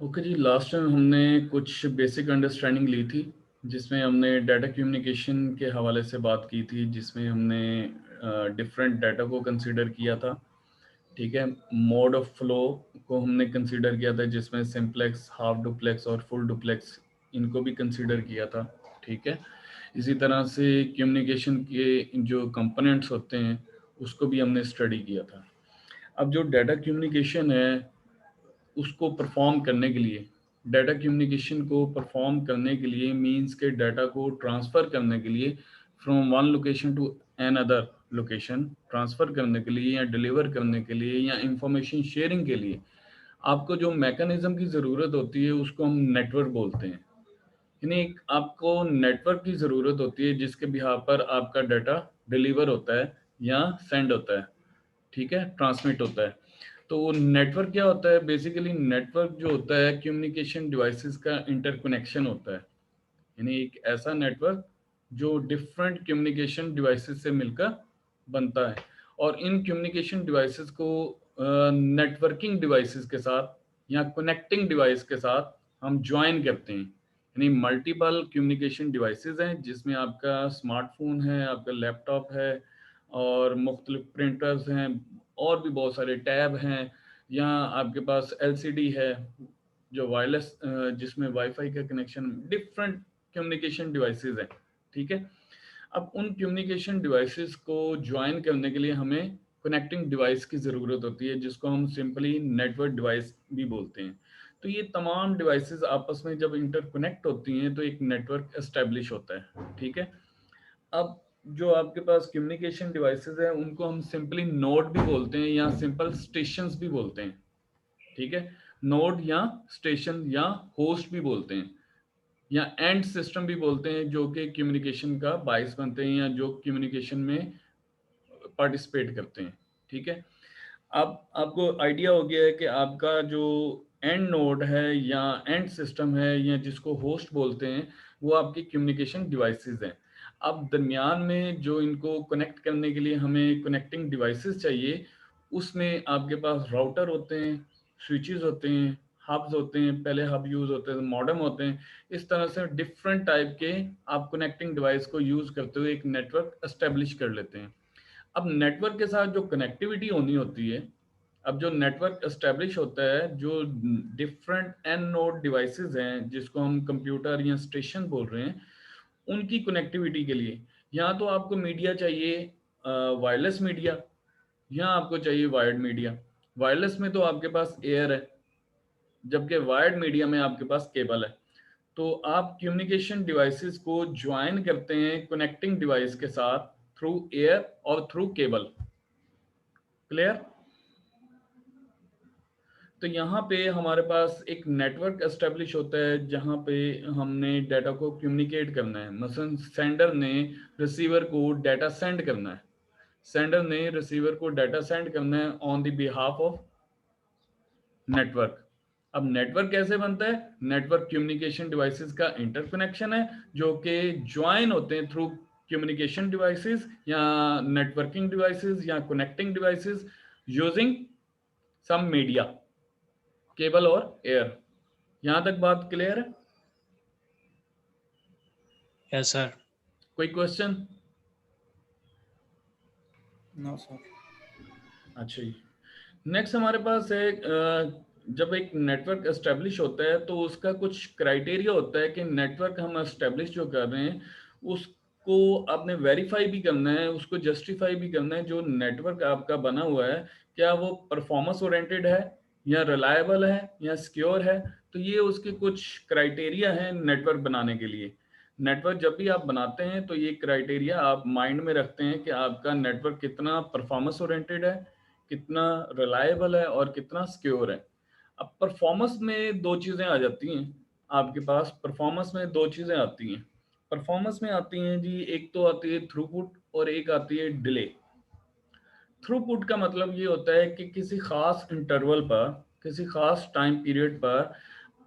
Okay जी, last time हमने कुछ basic understanding ली थी, जिसमें हमने डाटा कम्युनिकेशन के हवाले से बात की थी, जिसमें हमने डिफरेंट डाटा को कंसीडर किया था। ठीक है, मोड ऑफ फ्लो को हमने कंसीडर किया था, जिसमें सिंपलेक्स, हाफ डुप्लेक्स और फुल डुप्लेक्स इनको भी कंसीडर किया था। ठीक है, इसी तरह से कम्युनिकेशन के जो कंपोनेंट्स होते हैं उसको भी हमने स्टडी किया था। अब जो डाटा कम्युनिकेशन है उसको परफॉर्म करने के लिए, डाटा कम्युनिकेशन को परफॉर्म करने के लिए मींस के डाटा को ट्रांसफ़र करने के लिए from one location to another location transfer करने के लिए या डिलीवर करने के लिए या इंफॉर्मेशन शेयरिंग के लिए आपको जो मैकेनिज्म की ज़रूरत होती है उसको हम नेटवर्क बोलते हैं। यानी एक आपको नेटवर्क की ज़रूरत होती है जिसके बिहाफ पर आपका डाटा डिलीवर होता है या सेंड होता है। ठीक है, ट्रांसमिट होता है। तो नेटवर्क क्या होता है? बेसिकली नेटवर्क जो होता है कम्युनिकेशन डिवाइसेस का इंटरकनेक्शन होता है। यानी एक ऐसा नेटवर्क जो डिफरेंट कम्युनिकेशन डिवाइसेस से मिलकर बनता है और इन कम्युनिकेशन डिवाइसेस को नेटवर्किंग डिवाइसेस के साथ या कनेक्टिंग डिवाइस के साथ हम ज्वाइन करते हैं। यानी मल्टीपल कम्युनिकेशन डिवाइसेस हैं जिसमें आपका स्मार्टफोन है, आपका लैपटॉप है और मुख्तलिफ प्रिंटर्स हैं और भी बहुत सारे टैब हैं। यहाँ आपके पास एलसीडी है जो वायरलेस जिसमें वाईफाई का कनेक्शन, डिफरेंट कम्युनिकेशन डिवाइसेस हैं। ठीक है, अब उन कम्युनिकेशन डिवाइसेस को ज्वाइन करने के लिए हमें कनेक्टिंग डिवाइस की ज़रूरत होती है जिसको हम सिंपली नेटवर्क डिवाइस भी बोलते हैं। तो ये तमाम डिवाइसेस आपस में जब इंटरकनेक्ट होती हैं तो एक नेटवर्क एस्टेब्लिश होता है। ठीक है, अब जो आपके पास कम्युनिकेशन डिवाइसेस हैं उनको हम सिंपली नोड भी बोलते हैं या सिंपल स्टेशंस भी बोलते हैं। ठीक है, नोड या स्टेशन या होस्ट भी बोलते हैं या एंड सिस्टम भी बोलते हैं जो कि कम्युनिकेशन का बायस बनते हैं या जो कम्युनिकेशन में पार्टिसिपेट करते हैं। ठीक है, अब आपको आइडिया हो गया है कि आपका जो एंड नोड है या एंड सिस्टम है या जिसको होस्ट बोलते हैं वो आपकी कम्युनिकेशन डिवाइसेस हैं। अब दरमियान में जो इनको कनेक्ट करने के लिए हमें कनेक्टिंग डिवाइसेस चाहिए, उसमें आपके पास राउटर होते हैं, स्विचेस होते हैं, हब्स होते हैं, पहले हब यूज़ होते हैं, मॉडेम होते हैं। इस तरह से डिफरेंट टाइप के आप कनेक्टिंग डिवाइस को यूज़ करते हुए एक नेटवर्क एस्टेब्लिश कर लेते हैं। अब नेटवर्क के साथ जो कनेक्टिविटी होनी होती है, अब जो नेटवर्क एस्टेब्लिश होता है, जो डिफरेंट एन नोड डिवाइसेस हैं जिसको हम कंप्यूटर या स्टेशन बोल रहे हैं, उनकी कनेक्टिविटी के लिए या तो आपको मीडिया चाहिए, वायरलेस मीडिया, या आपको चाहिए वायर्ड मीडिया। वायरलेस में तो आपके पास एयर है, जबकि वायर्ड मीडिया में आपके पास केबल है। तो आप कम्युनिकेशन डिवाइसेस को ज्वाइन करते हैं कनेक्टिंग डिवाइस के साथ थ्रू एयर और थ्रू केबल। क्लियर? तो यहाँ पे हमारे पास एक नेटवर्क एस्टेब्लिश होता है जहाँ पे हमने डाटा को कम्युनिकेट करना है। मसलन सेंडर ने रिसीवर को डाटा सेंड करना है, सेंडर ने रिसीवर को डाटा सेंड करना है on the behalf of network. अब नेटवर्क कैसे बनता है? नेटवर्क कम्युनिकेशन डिवाइसेस का इंटरकनेक्शन है जो कि ज्वाइन होते हैं थ्रू कम्युनिकेशन डिवाइसेस या नेटवर्किंग डिवाइसेस या connecting devices using some media, cable और एयर। यहां तक बात क्लियर है? Yes sir. कोई क्वेश्चन? No sir. अच्छा जी, नेक्स्ट हमारे पास है जब एक नेटवर्क एस्टेब्लिश होता है तो उसका कुछ क्राइटेरिया होता है कि नेटवर्क हम एस्टेब्लिश जो कर रहे हैं उसको आपने वेरीफाई भी करना है, उसको जस्टिफाई भी करना है। जो नेटवर्क आपका बना हुआ है क्या वो परफॉर्मेंस ओरिएंटेड है या रिलायबल है या सिक्योर है? तो ये उसके कुछ क्राइटेरिया हैं नेटवर्क बनाने के लिए। नेटवर्क जब भी आप बनाते हैं तो ये क्राइटेरिया आप माइंड में रखते हैं कि आपका नेटवर्क कितना परफॉर्मेंस ओरिएंटेड है, कितना रिलायबल है और कितना सिक्योर है। अब परफॉर्मेंस में दो चीज़ें आ जाती हैं आपके पास। परफॉर्मेंस में दो चीज़ें आती हैं। परफॉर्मेंस में आती हैं जी, एक तो आती है थ्रूपुट और एक आती है डिले। थ्रूपुट का मतलब ये होता है कि किसी खास इंटरवल पर, किसी खास टाइम पीरियड पर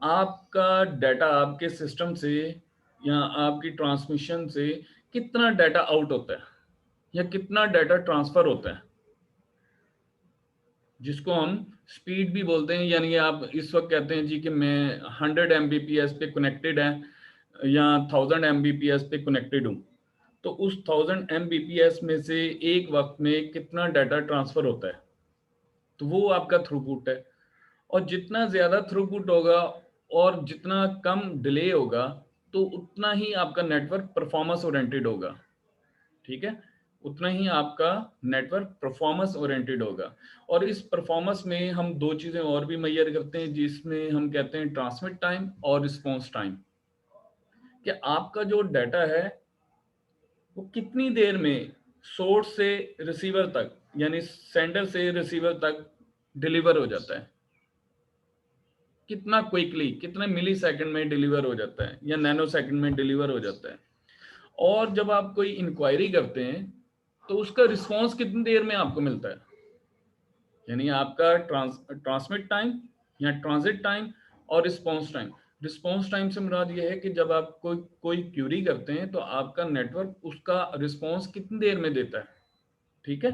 आपका डाटा आपके सिस्टम से या आपकी ट्रांसमिशन से कितना डाटा आउट होता है या कितना डाटा ट्रांसफर होता है। जिसको हम स्पीड भी बोलते हैं। यानी आप इस वक्त कहते हैं जी कि मैं 100 Mbps पे कनेक्टेड है या 1000 Mbps पे कनेक्टेड हूँ, तो उस 1000 Mbps में से एक वक्त में कितना डाटा ट्रांसफर होता है, तो वो आपका थ्रूपुट है। और जितना ज़्यादा थ्रूपुट होगा और जितना कम डिले होगा, तो उतना ही आपका नेटवर्क परफॉर्मेंस ओरिएंटेड होगा। ठीक है, उतना ही आपका नेटवर्क परफॉर्मेंस ओरिएंटेड होगा। और इस परफॉर्मेंस में हम दो चीज़ें और भी मेजर करते हैं, जिसमें हम कहते हैं ट्रांसमिट टाइम और रिस्पॉन्स टाइम। कि आपका जो डाटा है वो कितनी देर में सोर्स से रिसीवर तक, यानी सेंडर से रिसीवर तक डिलीवर हो जाता है, कितना क्विकली, कितने मिली सेकेंड में डिलीवर हो जाता है या नैनो सेकेंड में डिलीवर हो जाता है। और जब आप कोई इंक्वायरी करते हैं तो उसका रिस्पॉन्स कितनी देर में आपको मिलता है, यानी आपका ट्रांसमिट टाइम या ट्रांजिट टाइम और रिस्पॉन्स टाइम। रिस्पॉन्स टाइम से मुराद ये है कि जब आप कोई क्यूरी करते हैं तो आपका नेटवर्क उसका रिस्पॉन्स कितनी देर में देता है। ठीक है,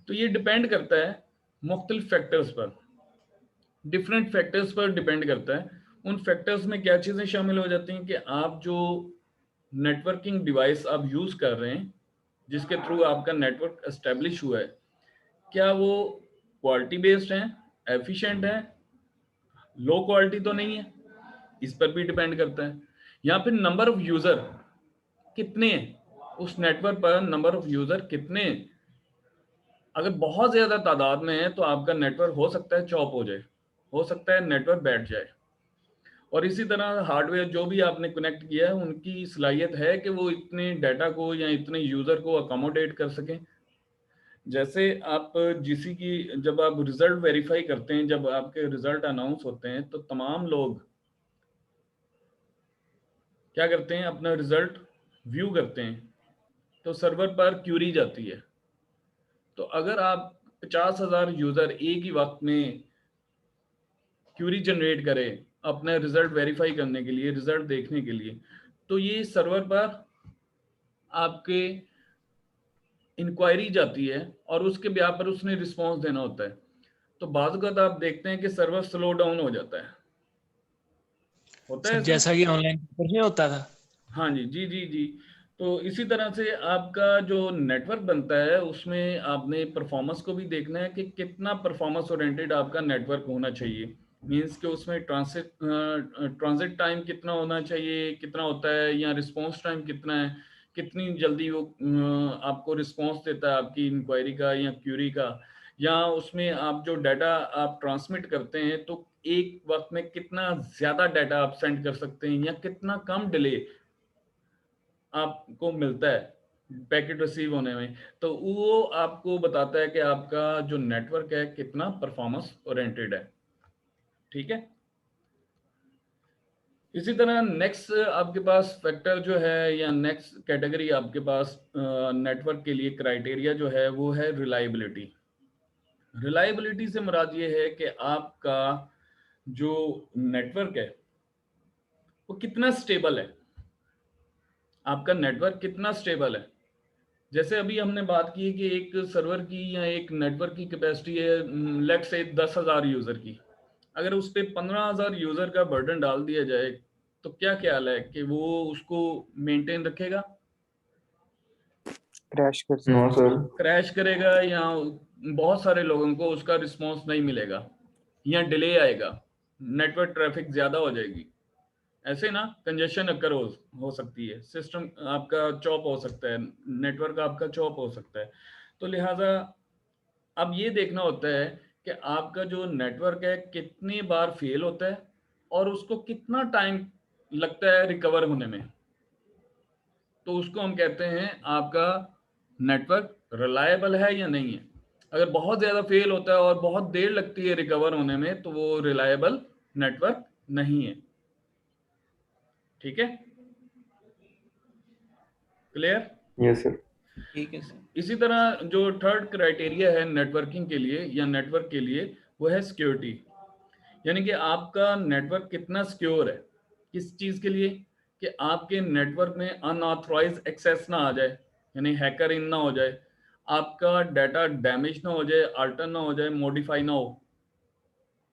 तो ये डिपेंड करता है मुख्तलिफ फैक्टर्स पर, डिफरेंट फैक्टर्स पर डिपेंड करता है। उन फैक्टर्स में क्या चीज़ें शामिल हो जाती हैं कि आप जो नेटवर्किंग डिवाइस आप यूज़ कर रहे हैं, जिसके थ्रू आपका नेटवर्क एस्टेब्लिश हुआ है, क्या वो क्वालिटी बेस्ड हैं, एफिशिएंट हैं, लो क्वालिटी तो नहीं है, इस पर भी डिपेंड करता है। या फिर नंबर ऑफ यूज़र कितने हैं, उस नेटवर्क पर नंबर ऑफ यूज़र कितने हैं। अगर बहुत ज़्यादा तादाद में है तो आपका नेटवर्क हो सकता है चॉप हो जाए, हो सकता है नेटवर्क बैठ जाए। और इसी तरह हार्डवेयर जो भी आपने कनेक्ट किया है, उनकी सलाहियत है कि वो इतने डाटा को या इतने यूज़र को अकोमोडेट कर सकें। जैसे आप जीसी की जब आप रिजल्ट वेरीफाई करते हैं, जब आपके रिजल्ट अनाउंस होते हैं, तो तमाम लोग क्या करते हैं, अपना रिजल्ट व्यू करते हैं, तो सर्वर पर क्यूरी जाती है। तो अगर आप 50,000 यूज़र एक ही वक्त में क्यूरी जनरेट करें अपने रिजल्ट वेरीफाई करने के लिए, रिजल्ट देखने के लिए, तो ये सर्वर पर आपके इंक्वायरी जाती है और उसके ब्याह पर उसने रिस्पॉन्स देना होता है। तो बाद वक़्त आप देखते हैं कि सर्वर स्लो डाउन हो जाता है। होता है सर ऐसा? जैसा कि ऑनलाइन पेपर में होता था। हाँ जी, जी, जी, जी। तो इसी तरह से आपका जो नेटवर्क बनता है, उसमें आपने परफॉर्मेंस को भी देखना है कि कितना परफॉर्मेंस ओरिएंटेड आपका नेटवर्क होना चाहिए। मीन्स कि उसमें ट्रांज़िट टाइम कितना होना चाहिए, कितना होता है, या रिस्पॉन्स टाइम कितना है, कितनी जल्दी वो आपको रिस्पॉन्स देता है आपकी इंक्वायरी का या क्यूरी का, या उसमें आप जो डाटा आप ट्रांसमिट करते हैं, तो एक वक़्त में कितना ज़्यादा डाटा आप सेंड कर सकते हैं या कितना कम डिले आपको मिलता है पैकेट रिसीव होने में। तो वो आपको बताता है कि आपका जो नेटवर्क है कितना परफॉर्मेंस ओरिएंटेड है। ठीक है, इसी तरह नेक्स्ट आपके पास फैक्टर जो है या नेक्स्ट कैटेगरी आपके पास नेटवर्क के लिए क्राइटेरिया जो है वो है रिलायबिलिटी। रिलायबिलिटी से मुराद ये है कि आपका जो नेटवर्क है वो कितना स्टेबल है, आपका नेटवर्क कितना स्टेबल है। जैसे अभी हमने बात की कि एक सर्वर की या एक नेटवर्क की कैपेसिटी है लेट से 10,000 यूज़र की। अगर उस पे 15,000 यूज़र का बर्डन डाल दिया जाए, तो क्या ख्याल है कि वो उसको मेंटेन रखेगा? क्रैश कर नो सकते सर। क्रैश करेगा या बहुत सारे लोगों को उसका रिस्पॉन्स नहीं मिलेगा या डिले आएगा, नेटवर्क ट्रैफिक ज़्यादा हो जाएगी। ऐसे ना कंजेशन अकर हो सकती है, सिस्टम आपका चॉप हो सकता है, नेटवर्क आपका चॉप हो सकता है। तो लिहाजा अब ये देखना होता है कि आपका जो नेटवर्क है कितनी बार फेल होता है और उसको कितना टाइम लगता है रिकवर होने में। तो उसको हम कहते हैं आपका नेटवर्क रिलायबल है या नहीं है। अगर बहुत ज़्यादा फेल होता है और बहुत देर लगती है रिकवर होने में, तो वो रिलायबल नेटवर्क नहीं है। ठीक है, क्लियर? Yes sir. ठीक है सर। इसी तरह जो थर्ड क्राइटेरिया है नेटवर्किंग के लिए या नेटवर्क के लिए, वो है सिक्योरिटी। यानी कि आपका नेटवर्क कितना सिक्योर है, किस चीज़ के लिए, कि आपके नेटवर्क में अनऑथराइज एक्सेस ना आ जाए, यानी हैकर इन ना हो जाए, आपका डाटा डैमेज ना हो जाए, अल्टर ना हो जाए, मॉडिफाई ना हो,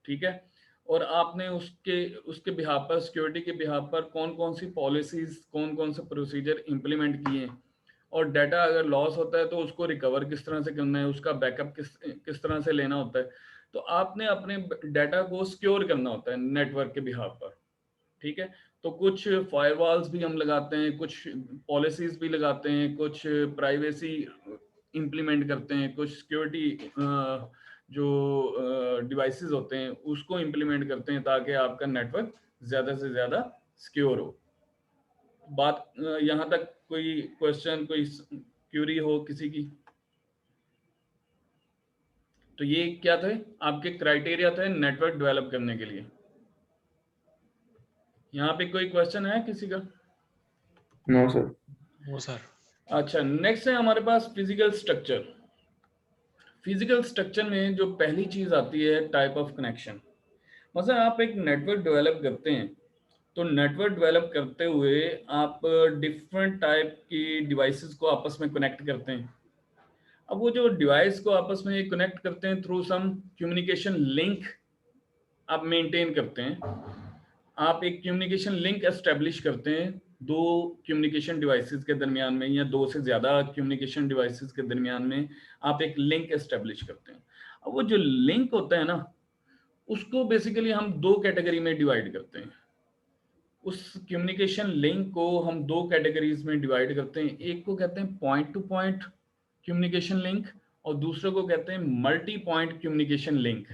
ठीक है। और आपने उसके उसके बिहाफ पर, सिक्योरिटी के बिहाफ पर कौन कौन सी पॉलिसीज, कौन कौन से प्रोसीजर इंप्लीमेंट किए, और डाटा अगर लॉस होता है तो उसको रिकवर किस तरह से करना है, उसका बैकअप किस तरह से लेना होता है। तो आपने अपने डाटा को सिक्योर करना होता है नेटवर्क के बिहाफ पर, ठीक है। तो कुछ फायरवॉल्स भी हम लगाते हैं, कुछ पॉलिसीज भी लगाते हैं, कुछ प्राइवेसी इंप्लीमेंट करते हैं, कुछ सिक्योरिटी जो डिवाइसेस होते हैं उसको इंप्लीमेंट करते हैं ताकि आपका नेटवर्क ज़्यादा से ज़्यादा सिक्योर हो। बात यहाँ तक कोई क्वेश्चन, कोई क्यूरी हो किसी की? तो ये क्या थे आपके क्राइटेरिया थे नेटवर्क डेवलप करने के लिए। यहाँ पे कोई क्वेश्चन है किसी का? No sir. No sir. अच्छा, नेक्स्ट है हमारे पास फिजिकल स्ट्रक्चर। फिजिकल स्ट्रक्चर में जो पहली चीज आती है टाइप ऑफ कनेक्शन। मतलब आप एक नेटवर्क डेवलप करते हैं, तो नेटवर्क डेवलप करते हुए आप डिफरेंट टाइप की डिवाइसेस को आपस में कनेक्ट करते हैं। अब वो जो डिवाइस को आपस में कनेक्ट करते हैं थ्रू सम कम्युनिकेशन लिंक आप मेंटेन करते हैं। आप एक कम्युनिकेशन लिंक एस्टेब्लिश करते हैं दो कम्युनिकेशन डिवाइसेस के दरमियान में, या दो से ज़्यादा कम्युनिकेशन डिवाइसेस के दरमियान में आप एक लिंक एस्टेब्लिश करते हैं। अब वो जो लिंक होता है ना, उसको बेसिकली हम दो कैटेगरी में डिवाइड करते हैं। उस कम्युनिकेशन लिंक को हम दो कैटेगरीज में डिवाइड करते हैं। एक को कहते हैं point to point communication link, और दूसरे को कहते हैं मल्टी पॉइंट कम्युनिकेशन लिंक,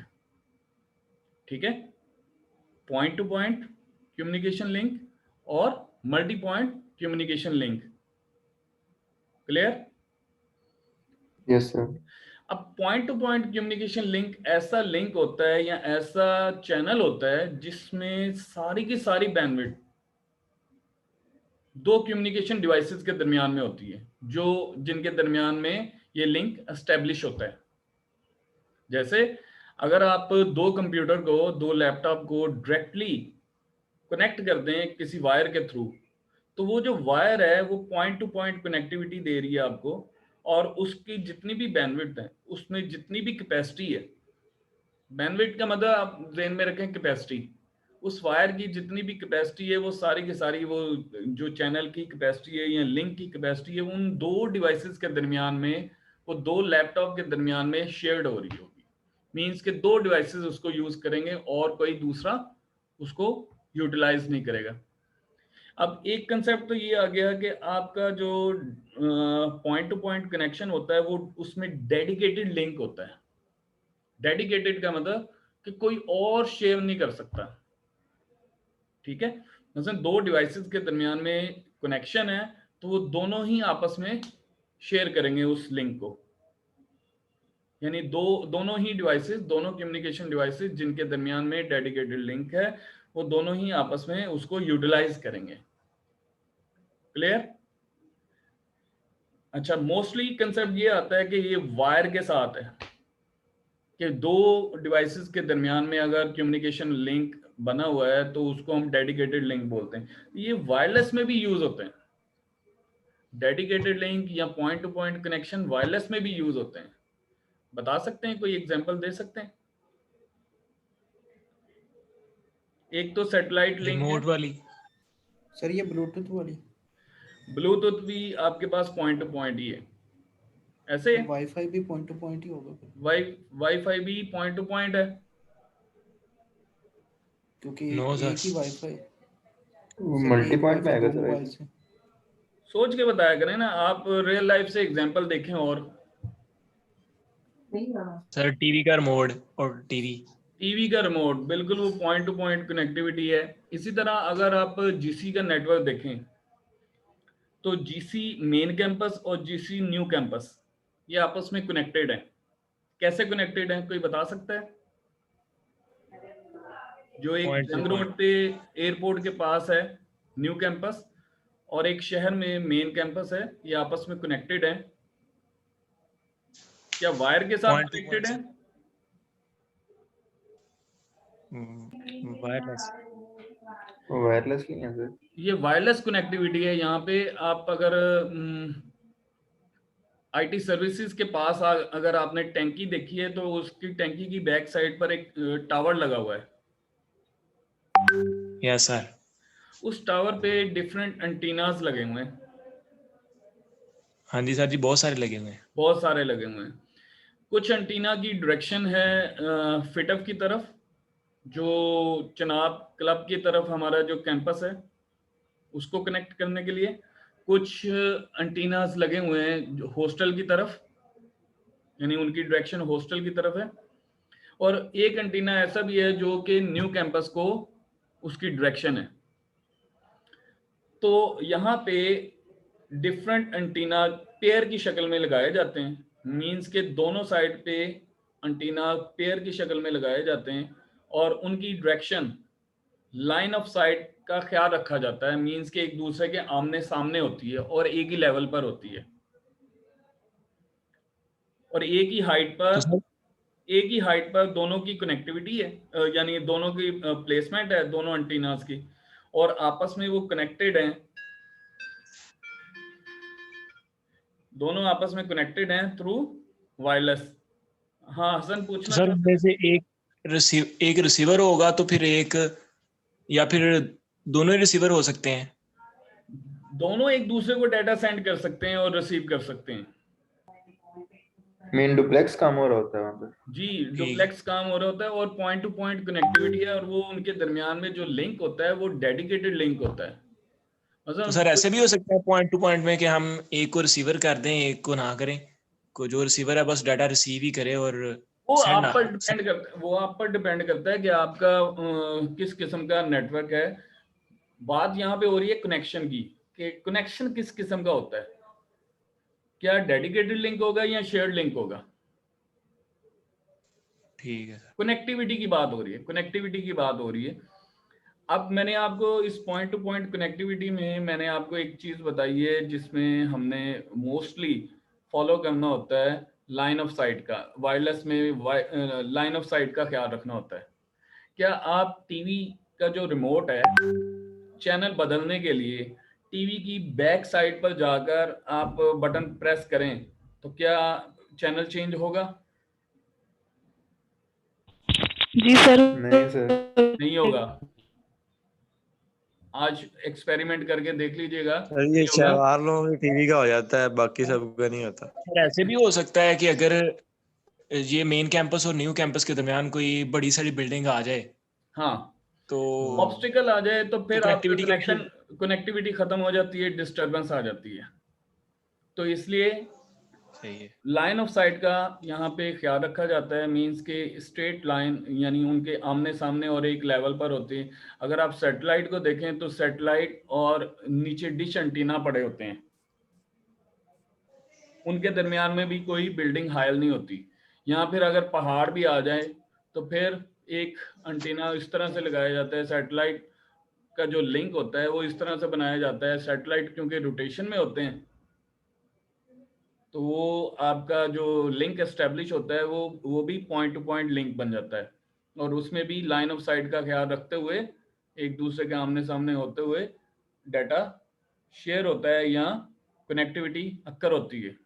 ठीक है। Point to point communication link और multi point communication link. Clear? Yes sir. अब point to point communication link ऐसा लिंक होता है या ऐसा चैनल होता है जिसमें सारी की सारी बैंडविड्थ दो कम्युनिकेशन डिवाइसेस के दरमियान में होती है, जो जिनके दरमियान में ये लिंक एस्टेब्लिश होता है। जैसे अगर आप दो कंप्यूटर को, दो लैपटॉप को डायरेक्टली कनेक्ट कर दें किसी वायर के थ्रू, तो वो जो वायर है वो पॉइंट टू पॉइंट कनेक्टिविटी दे रही है आपको, और उसकी जितनी भी बैंडविड्थ है, उसमें जितनी भी कैपेसिटी है, बैंडविड्थ का मतलब आप ध्यान में रखें कैपेसिटी, उस वायर की जितनी भी कैपेसिटी है वो सारी की सारी, वो जो चैनल की कैपेसिटी है या लिंक की कैपेसिटी है, उन दो डिवाइसेस के दरमियान में, वो दो लैपटॉप के दरमियान में शेयर्ड हो रही होगी। मीन्स के दो डिवाइसेस उसको यूज करेंगे और कोई दूसरा उसको यूटिलाइज नहीं करेगा। अब एक कंसेप्ट तो ये आ गया कि आपका जो पॉइंट टू पॉइंट कनेक्शन होता है वो उसमें डेडिकेटेड लिंक होता है। डेडिकेटेड का मतलब कि कोई और शेयर नहीं कर सकता, ठीक है। मतलब दो डिवाइसेस के दरमियान में कनेक्शन है तो वो दोनों ही आपस में शेयर करेंगे उस लिंक को, यानी दोनों ही डिवाइसेस, दोनों कम्युनिकेशन डिवाइसेस जिनके दरमियान में डेडिकेटेड लिंक है, वो दोनों ही आपस में उसको यूटिलाइज करेंगे। क्लियर? अच्छा, मोस्टली कंसेप्ट ये आता है कि ये वायर के साथ है, कि दो डिवाइसेस के दरमियान में अगर कम्युनिकेशन लिंक बना हुआ है तो उसको हम डेडिकेटेड लिंक बोलते हैं। ये वायरलेस में भी यूज होते हैं। डेडिकेटेड लिंक या point to point connection wireless में भी यूज होते हैं। बता सकते हैं, कोई एग्जांपल दे सकते हैं? एक तो सैटेलाइट लिंक है। रिमोट वाली। सर ये ब्लूटूथ वाली। ब्लूटूथ भी आपके पास पॉइंट टू पॉइंट ही है। ऐसे वाईफाई भी पॉइंट टू पॉइंट ही होगा फिर, वाईफाई भी पॉइंट टू पॉइंट है, क्योंकि नो एक ही सर। वाईफाई, मल्टी एक पॉइंट में वाईफाई आएगा दो सर। मोबाइल से। सोच के बताया करें ना आप, रियल लाइफ से एग्जांपल देखें। और सर टीवी का रिमोट और टीवी का रिमोट, बिल्कुल वो पॉइंट टू पॉइंट कनेक्टिविटी है। इसी तरह अगर आप जीसी का नेटवर्क देखें तो जीसी मेन कैंपस और जीसी न्यू कैंपस ये आपस में कनेक्टेड है। कैसे कनेक्टेड है, कोई बता सकता है? जो एक पॉइंट टू जंग पॉइंट। रोड पे एयरपोर्ट के पास है न्यू कैंपस, और एक शहर में मेन कैंपस है, ये आपस में कनेक्टेड है। क्या वायर के साथ पॉइंट टू कनेक्टेड पॉइंट है? सर। वायरलेस। वायरलेसली है सर। ये वायरलेस कनेक्टिविटी है। यहाँ पे आप अगर आईटी सर्विसेज के पास अगर आपने टैंकी देखी है तो उसकी टैंकी की बैक साइड पर एक टावर लगा हुआ है। Yes sir. उस टावर पे डिफरेंट एंटीनास लगे हुए हैं, हाँ जी सर जी, बहुत सारे लगे हुए हैं। बहुत सारे लगे हुए हैं। कुछ एंटीना की डायरेक्शन है फिटअप की तरफ, जो चनाब क्लब की तरफ हमारा जो कैंपस है उसको कनेक्ट करने के लिए। कुछ एंटीनास लगे हुए हैं हॉस्टल की तरफ, यानी उनकी डायरेक्शन हॉस्टल की तरफ है। और एक एंटीना ऐसा भी है जो कि न्यू कैंपस को उसकी डायरेक्शन है। तो यहाँ पे डिफरेंट एंटीना पेयर की शक्ल में लगाए जाते हैं, मींस के दोनों साइड पे एंटीना पेयर की शक्ल में लगाए जाते हैं और उनकी डायरेक्शन लाइन ऑफ साइट का ख्याल रखा जाता है, मींस के एक दूसरे के आमने सामने होती है और एक ही लेवल पर होती है और एक ही हाइट पर दोनों की कनेक्टिविटी है, यानी दोनों की प्लेसमेंट है दोनों एंटीनास की, और आपस में वो कनेक्टेड हैं, दोनों आपस में कनेक्टेड हैं थ्रू वायरलेस। हाँ हसन पूछना सर चाहते हैं? जैसे एक रिसीवर होगा तो फिर एक, या फिर दोनों ही रिसीवर हो सकते हैं? दोनों एक दूसरे को डाटा सेंड कर सकते हैं और रिसीव कर सकते हैं। मेन डुप्लेक्स काम हो रहा होता है वहाँ पे। जी, ठीक। डुप्लेक्स काम हो रहा होता है और पॉइंट टू पॉइंट कनेक्टिविटी है, और वो उनके दरमियान में जो लिंक होता है वो डेडिकेटेड लिंक होता है। तो सर ऐसे भी हो सकता है पॉइंट टू पॉइंट में कि हम एक को रिसीवर कर दें एक को ना करें, को जो रिसीवर है बस डाटा रिसीव ही करे और वो सेंड आप पर डिपेंड करता है, वो आप पर डिपेंड करता है कि आपका किस किस्म का नेटवर्क है। बात यहाँ पे हो रही है कनेक्शन की, कि कनेक्शन किस किस्म का होता है, क्या डेडिकेटेड लिंक होगा या शेयर्ड लिंक होगा। ठीक है सर। कनेक्टिविटी की बात हो रही है, कनेक्टिविटी की बात हो रही है। अब मैंने आपको इस पॉइंट टू पॉइंट कनेक्टिविटी में मैंने आपको एक चीज बताई है जिसमें हमने मोस्टली फॉलो करना होता है लाइन ऑफ साइट का, वायरलेस में लाइन ऑफ साइट का ख्याल रखना होता है। क्या आप टीवी का जो रिमोट है चैनल बदलने के लिए टीवी की बैक साइड पर जाकर आप बटन प्रेस करें तो क्या चैनल चेंज होगा? जी सर। नहीं सर। नहीं होगा। आज एक्सपेरिमेंट करके देख लीजिएगा। सर ये नहीं होगा। शहवार लोगों की टीवी का हो जाता है, बाकी सबका नहीं होता। सर ऐसे भी हो सकता है कि अगर ये मेन कैंपस और न्यू कैंपस के दरमियान कोई बड़ी सारी बिल्डिंग आ जाए हाँ, तो ऑब्स्टिकल आ जाए तो फिर आपका connectivity कनेक्टिविटी खत्म हो जाती है, डिस्टरबेंस आ जाती है। तो इसलिए सही है। लाइन ऑफ साइट का यहाँ पे ख्याल रखा जाता है, मींस के स्ट्रेट लाइन यानी उनके आमने सामने और एक लेवल पर होती है। अगर आप सैटेलाइट को देखें तो सैटेलाइट और नीचे डिश एंटीना पड़े होते हैं, उनके दरमियान में भी कोई बिल्डिंग हायल नहीं होती। यहाँ फिर अगर पहाड़ भी आ जाए तो फिर एक एंटीना इस तरह से लगाया जाता है, सैटेलाइट का जो लिंक होता है वो इस तरह से बनाया जाता है। सैटेलाइट क्योंकि रोटेशन में होते हैं तो वो आपका जो लिंक एस्टेब्लिश होता है वो भी पॉइंट टू पॉइंट लिंक बन जाता है, और उसमें भी लाइन ऑफ साइट का ख्याल रखते हुए एक दूसरे के आमने सामने होते हुए डाटा शेयर होता है या कनेक्टिविटी अक्कर होती है।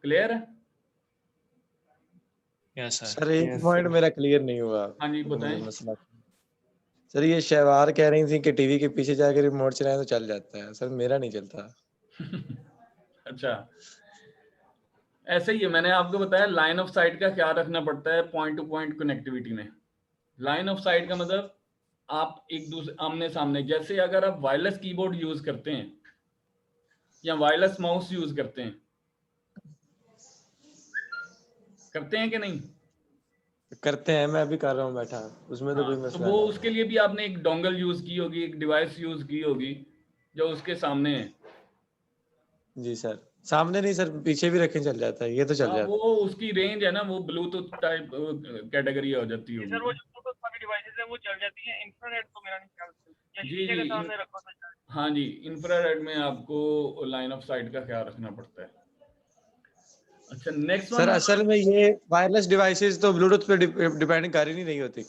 क्लियर है? Yes sir. सर एक Yes, पॉइंट sir. मेरा क्लियर नहीं हुआ। हाँ जी, तो बताएं। मुझे मसला सर, ये शहवार कह रही थी कि टीवी के पीछे जाकर रिमोट चलाएं तो चल जाता है। सर मेरा नहीं चलता। अच्छा, ऐसे ही है, मैंने आपको बताया लाइन ऑफ साइट का ख्याल रखना पड़ता है पॉइंट टू पॉइंट कनेक्टिविटी में। लाइन ऑफ साइट का मतलब आप एक दूसरे आमने सामने, जैसे अगर आप वायरलेस कीबोर्ड यूज करते हैं या वायरलेस माउस यूज करते हैं कि नहीं? करते हैं, मैं अभी कर रहा हूँ बैठा, उसमें तो हाँ, कोई तो मसला वो नहीं। उसके लिए भी आपने एक डोंगल यूज की होगी, एक डिवाइस यूज की होगी जो उसके सामने है। जी सर, सामने नहीं सर, पीछे भी रखें चल जाता है, ये तो चल हाँ, जाता वो उसकी रेंज है ना, वो ब्लूटूथ टाइप कैटेगरी हो जाती होगी। सर वो जो ब्लूटूथ वाली डिवाइसेस है वो चल जाती हैं, इंफ्रारेड तो मेरा नहीं ख्याल से, या जी शीशे के जी सामने रखो तो चल। हाँ जी, इंफ्रारेड में आपको लाइन ऑफ साइट का ख्याल रखना पड़ता है। अच्छा, नेक्स्ट सर। वन। असल में ये वायरलेस डिवाइसेस तो ब्लूटूथ पे डिपेंड कर ही नहीं रही होती।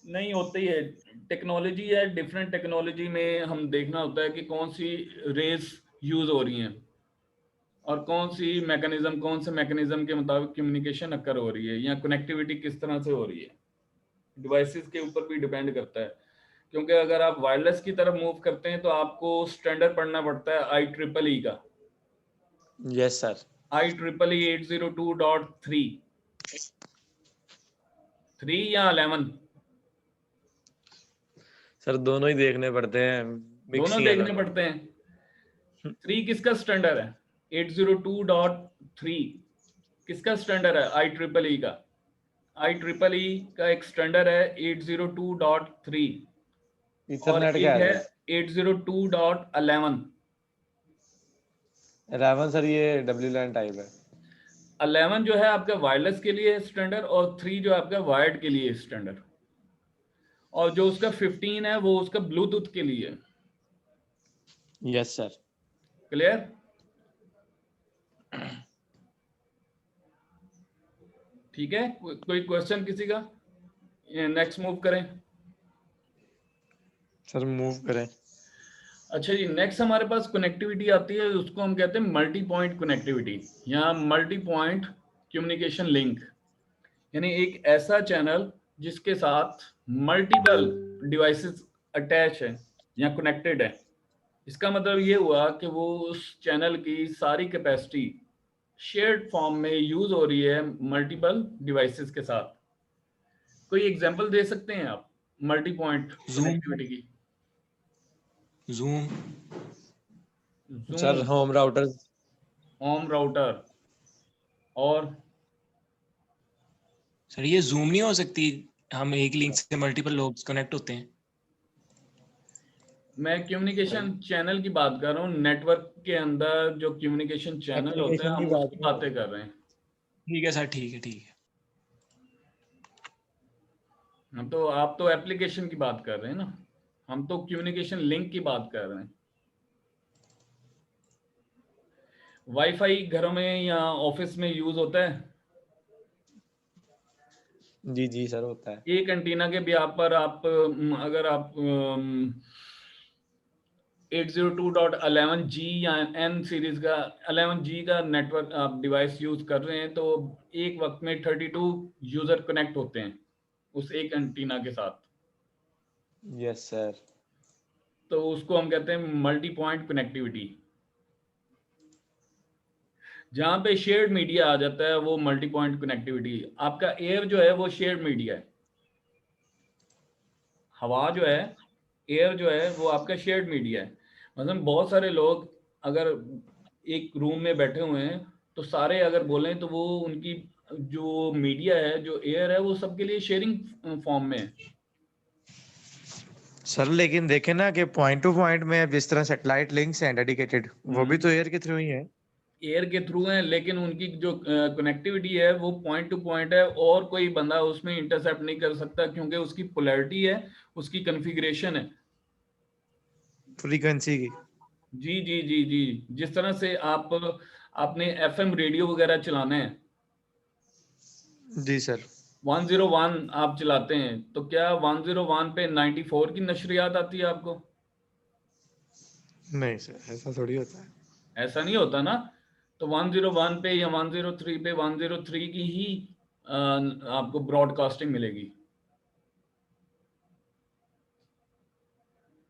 नहीं होती है, टेक्नोलॉजी है, डिफरेंट टेक्नोलॉजी में हम देखना होता है कि कौन सी रेस यूज हो रही हैं। और कौन से मैकेनिज्म के मुताबिक कम्युनिकेशन अकर हो रही है या कनेक्टिविटी किस तरह से हो रही है, डिवाइसेस के ऊपर भी डिपेंड करता है। क्योंकि अगर आप वायरलेस की तरफ मूव करते हैं तो आपको स्टैंडर्ड पढ़ना पड़ता है IEEE का, यस सर। IEEE 802.3 3 या 11 सर दोनों ही देखने पड़ते हैं, दोनों देखने पड़ते हैं। 3 किसका स्टैंडर्ड है? 802.3 किसका स्टैंडर्ड है? IEEE का। IEEE का एक स्टैंडर्ड है 802.3 और इथरनेट एक का है है 802.11। 11 सर ये WLAN टाइप है। 11 जो है आपका वायरलेस के लिए स्टैंडर्ड और 3 जो है आपका वायर्ड के लिए स्टैंडर्ड, और जो उसका 15 है वो उसका ब्लूटूथ के लिए है। Yes sir. क्लियर? ठीक है, कोई क्वेश्चन किसी का? नेक्स्ट मूव करें। सर मूव करें। अच्छा जी, नेक्स्ट हमारे पास कनेक्टिविटी आती है, उसको हम कहते हैं मल्टी पॉइंट कनेक्टिविटी या मल्टी पॉइंट कम्युनिकेशन लिंक। यानी एक ऐसा चैनल जिसके साथ मल्टीपल डिवाइसेस अटैच है या कनेक्टेड है। इसका मतलब ये हुआ कि वो उस चैनल की सारी कैपेसिटी शेयर्ड फॉर्म में यूज हो रही है मल्टीपल डिवाइसेस के साथ। कोई एग्जांपल दे सकते हैं आप मल्टी पॉइंट कनेक्टिविटी की? Zoom. Sir home router. Home router. और सर ये जूम नहीं हो सकती, हम एक लिंक से मल्टीपल लोग कनेक्ट होते हैं। मैं कम्युनिकेशन चैनल की बात कर रहा हूँ, नेटवर्क के अंदर जो कम्युनिकेशन चैनल होते हैं एप्लीकेशन की हम बात उसकी बातें कर रहे हैं। ठीक है सर, ठीक है ठीक है। हम तो, आप तो एप्लीकेशन की बात कर रहे हैं ना, हम तो कम्युनिकेशन लिंक की बात कर रहे हैं। वाईफाई घरों में या ऑफिस में यूज होता है। जी जी सर होता है। एक एंटीना के ब्याह पर आप अगर आप 802.11G या N सीरीज का 11G का नेटवर्क आप डिवाइस यूज कर रहे हैं तो एक वक्त में 32 यूजर कनेक्ट होते हैं उस एक एंटीना के साथ। Yes sir. तो उसको हम कहते हैं मल्टी पॉइंट कनेक्टिविटी। जहां पे शेयर्ड मीडिया आ जाता है वो मल्टी पॉइंट कनेक्टिविटी। आपका एयर जो है वो शेयर्ड मीडिया है, हवा जो है, एयर जो है वो आपका शेयर्ड मीडिया है। मतलब बहुत सारे लोग अगर एक रूम में बैठे हुए हैं तो सारे अगर बोलें तो वो उनकी जो मीडिया है, जो एयर है, वो सबके लिए शेयरिंग फॉर्म में है। सर लेकिन देखे ना कि पॉइंट टू पॉइंट में जिस तरह सैटेलाइट लिंक्स हैं डेडिकेटेड, वो भी तो एयर के थ्रू ही है। एयर के थ्रू है, लेकिन उनकी जो कनेक्टिविटी है वो पॉइंट टू पॉइंट है और कोई बंदा उसमें इंटरसेप्ट नहीं कर सकता क्योंकि उसकी पोलैरिटी है, उसकी कॉन्फ़िगरेशन है। फ्रीक्वेंसी की। जी जी जी जी। जिस तरह से आपने FM रेडियो वगैरह चलाना है, जी सर। 101 आप चलाते हैं तो क्या 101 पे 94 की नशरियात आती है आपको? नहीं सर ऐसा थोड़ी होता है। ऐसा नहीं होता ना। तो 101 पे या 103 पे 103 की ही आपको ब्रॉडकास्टिंग मिलेगी।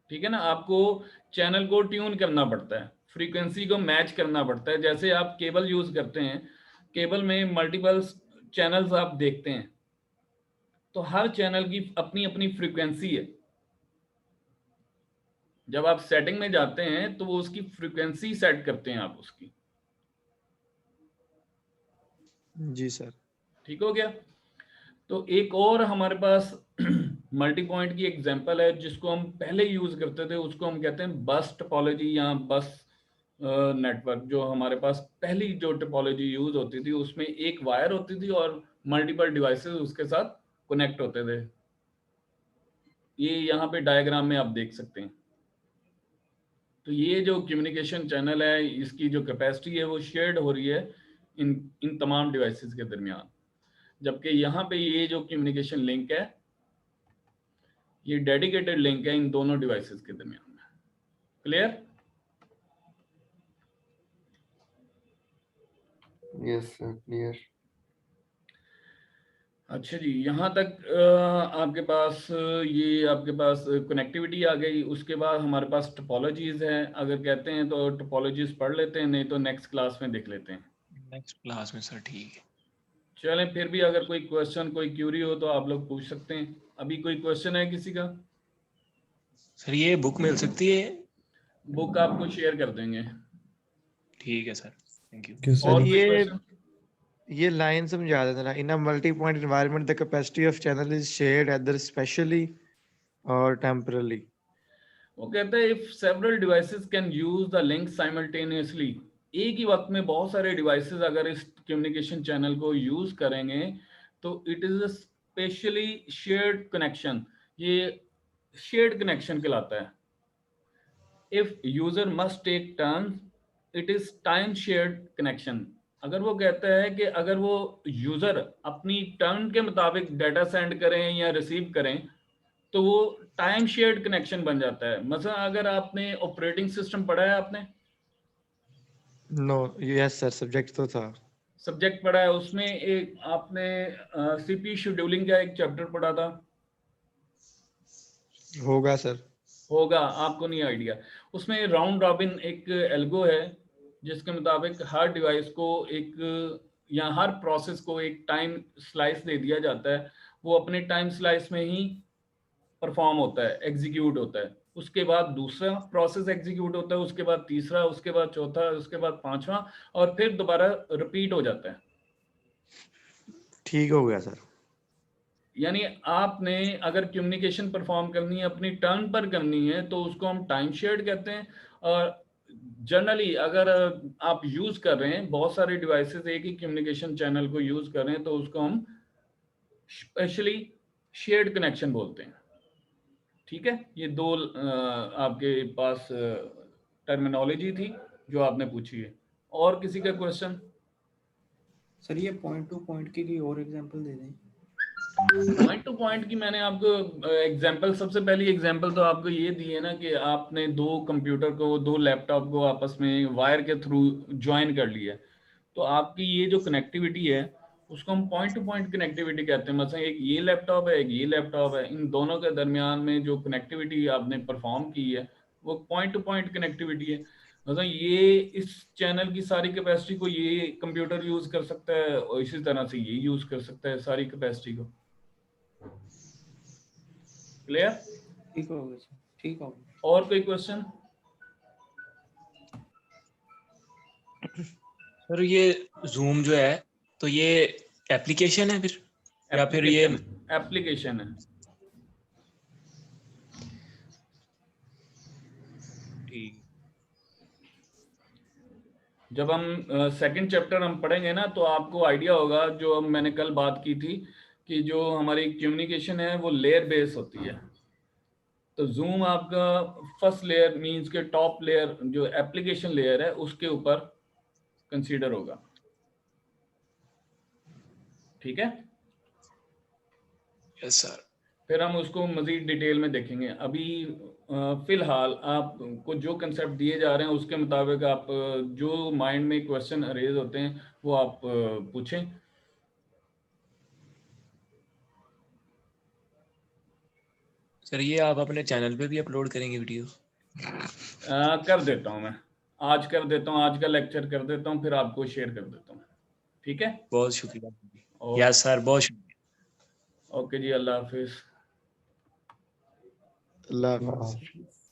ठीक है ना, आपको चैनल को ट्यून करना पड़ता है, फ्रीक्वेंसी को मैच करना पड़ता है। जैसे आप केबल यूज करते हैं, केबल में मल्टीपल चैनल्स आप देखते हैं तो हर चैनल की अपनी अपनी फ्रीक्वेंसी है। जब आप सेटिंग में जाते हैं तो वो उसकी फ्रीक्वेंसी सेट करते हैं आप उसकी। जी सर। ठीक हो गया। तो एक और हमारे पास मल्टी पॉइंट की एग्जांपल है जिसको हम पहले यूज करते थे, उसको हम कहते हैं बस टोपोलॉजी या बस नेटवर्क। जो हमारे पास पहली जो टोपोलॉजी यूज होती थी उसमें एक वायर होती थी और मल्टीपल डिवाइसेस उसके साथ कनेक्ट होते थे। ये यहाँ पे डायग्राम में आप देख सकते हैं। तो ये जो कम्युनिकेशन चैनल है इसकी जो कैपेसिटी है वो शेयर्ड हो रही है इन तमाम डिवाइसेस के दरमियान, जबकि यहाँ पे ये जो कम्युनिकेशन लिंक है ये डेडिकेटेड लिंक है इन दोनों डिवाइसेस के दरमियान में। क्लियर? Yes, sir. Clear. अच्छा जी, यहाँ तक आपके पास ये आपके पास कनेक्टिविटी आ गई। उसके बाद हमारे पास टोपोलॉजीज है। अगर कहते हैं तो टोपोलॉजीज पढ़ लेते हैं, नहीं तो नेक्स्ट क्लास में देख लेते हैं। नेक्स्ट क्लास में सर, ठीक है। चलें, फिर भी अगर कोई क्वेश्चन कोई क्यूरी हो तो आप लोग पूछ सकते हैं। अभी कोई क्वेश्चन है किसी का? सर ये बुक मिल सकती है? बुक आपको शेयर कर देंगे। ठीक है सर, थैंक यू। सर और कोई ये क्वेश्चन? ये लाइन समझा देना। In a multi point environment the capacity of channel is shared either spatially or temporally. वो कहते हैं if several devices can use the link simultaneously, एक ही वक्त में बहुत सारे डिवाइसेस अगर इस कम्युनिकेशन चैनल को यूज करेंगे तो it is a specially shared connection. ये शेयर्ड कनेक्शन कहलाता है। If user must take turn, it is time shared connection. अगर वो कहता है कि अगर वो यूजर अपनी टर्न के मुताबिक डाटा सेंड करें या रिसीव करें तो वो टाइम शेयर्ड कनेक्शन बन जाता है। मतलब अगर आपने ऑपरेटिंग सिस्टम पढ़ा है, आपने नो, यस सर, सब्जेक्ट तो था। सब्जेक्ट पढ़ा है, उसमें एक आपने सीपीयू शेड्यूलिंग का एक चैप्टर पढ़ा था, होगा सर। होगा, आपको नहीं आइडिया। उसमें राउंड रॉबिन एक एल्गो है जिसके मुताबिक हर डिवाइस को एक या हर प्रोसेस को एक टाइम स्लाइस दे दिया जाता है। वो अपने टाइम स्लाइस में ही परफॉर्म होता है, एग्जीक्यूट होता है। उसके बाद दूसरा प्रोसेस एग्जीक्यूट होता है, उसके बाद तीसरा, उसके बाद चौथा, उसके बाद पांचवा, और फिर दोबारा रिपीट हो जाता है। ठीक हो गया सर। यानी आपने अगर कम्युनिकेशन परफॉर्म करनी है, अपनी टर्न पर करनी है, तो उसको हम टाइम शेयर्ड कहते हैं। और जनरली अगर आप यूज कर रहे हैं, बहुत सारे डिवाइसेस एक ही कम्युनिकेशन चैनल को यूज कर रहे हैं, तो उसको हम स्पेशली शेयर्ड कनेक्शन बोलते हैं। ठीक है, ये दो आपके पास टर्मिनोलॉजी थी जो आपने पूछी है। और किसी का क्वेश्चन? सर ये पॉइंट टू पॉइंट की कोई और एग्जांपल दे दें। पॉइंट टू पॉइंट की मैंने आपको एग्जांपल, सबसे पहली एग्जांपल तो आपको ये दी है ना कि आपने दो कंप्यूटर को, दो लैपटॉप को आपस में वायर के थ्रू ज्वाइन कर लिया। तो आपकी ये जो कनेक्टिविटी है उसको हम पॉइंट टू पॉइंट कनेक्टिविटी कहते हैं। मतलब एक ये लैपटॉप है, एक ये लैपटॉप है, इन दोनों के दरमियान में जो कनेक्टिविटी आपने परफॉर्म की है वो पॉइंट टू पॉइंट कनेक्टिविटी है। मतलब ये इस चैनल की सारी कैपेसिटी को ये कंप्यूटर यूज कर सकता है और इसी तरह से ये यूज कर सकता है सारी कैपेसिटी को। क्लियर? ठीक हो गया सर, ठीक हो गया। और कोई क्वेश्चन? सर ये जूम जो है तो ये एप्लीकेशन है फिर, या फिर ये एप्लीकेशन है? ठीक। जब हम सेकंड चैप्टर हम पढ़ेंगे ना तो आपको आइडिया होगा, जो मैंने कल बात की थी कि जो हमारी कम्युनिकेशन है वो लेयर बेस होती है। तो जूम आपका फर्स्ट लेयर मींस के टॉप लेयर जो एप्लीकेशन लेयर है उसके ऊपर कंसीडर होगा। ठीक है, यस सर। फिर हम उसको मजीद डिटेल में देखेंगे। अभी फिलहाल आपको जो कंसेप्ट दिए जा रहे हैं उसके मुताबिक आप जो माइंड में क्वेश्चन अरेज होते हैं वो आप पूछें। सर ये आप अपने चैनल पे भी अपलोड करेंगे वीडियो? कर देता हूँ मैं, आज कर देता हूँ, आज का लेक्चर कर देता हूँ, फिर आपको शेयर कर देता हूँ। ठीक है, बहुत शुक्रिया। और यस सर, बहुत शुक्रिया। ओके जी, अल्लाह हाफिज। अल्लाह हाफ़िज़।